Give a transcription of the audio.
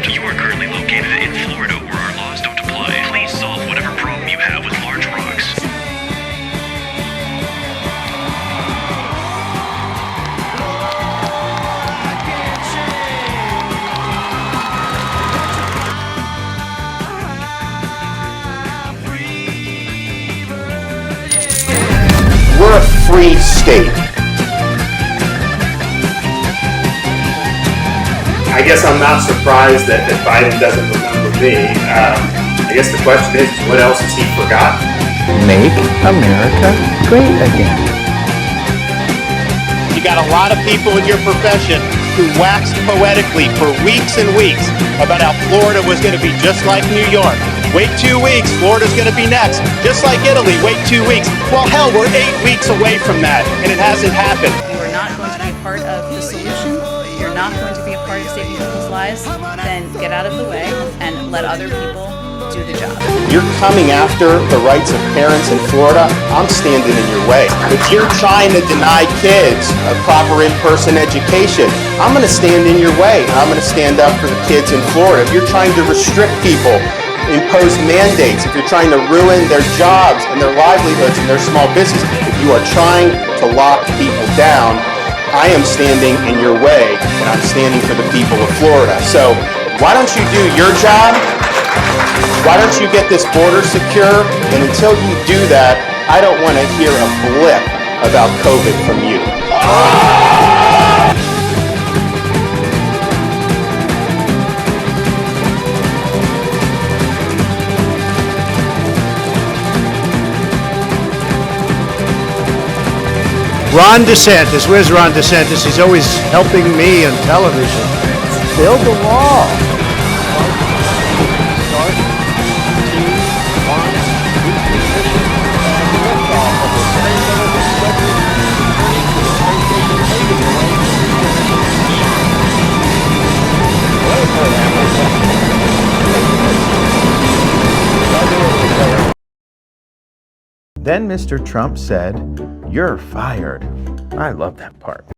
You are currently located in Florida, where our laws don't apply. Please solve whatever problem you have with large rocks. We're a free state. I guess I'm not surprised that Biden doesn't remember me. I guess the question is, what else has he forgotten? Make America great again. You got a lot of people in your profession who waxed poetically for weeks and weeks about how Florida was going to be just like New York. Wait 2 weeks, Florida's going to be next. Just like Italy, wait 2 weeks. Well, hell, we're 8 weeks away from that, and it hasn't happened. You are not going to be a part of the solution. You're not going to be a part of saving people's lives. Then get out of the way and let other people do the job. You're coming after the rights of parents in Florida. I'm standing in your way. If you're trying to deny kids a proper in-person education, I'm going to stand in your way. I'm going to stand up for the kids in Florida. If you're trying to restrict people, impose mandates, if you're trying to ruin their jobs and their livelihoods and their small business, if you are trying to lock people down, I am standing in your way, and I'm standing for the people of Florida. So why don't you do your job? Why don't you get this border secure? And until you do that, I don't want to hear a blip about COVID from you. Ron DeSantis, where's Ron DeSantis? He's always helping me on television. Build the wall. Then Mr. Trump said, "You're fired." I love that part.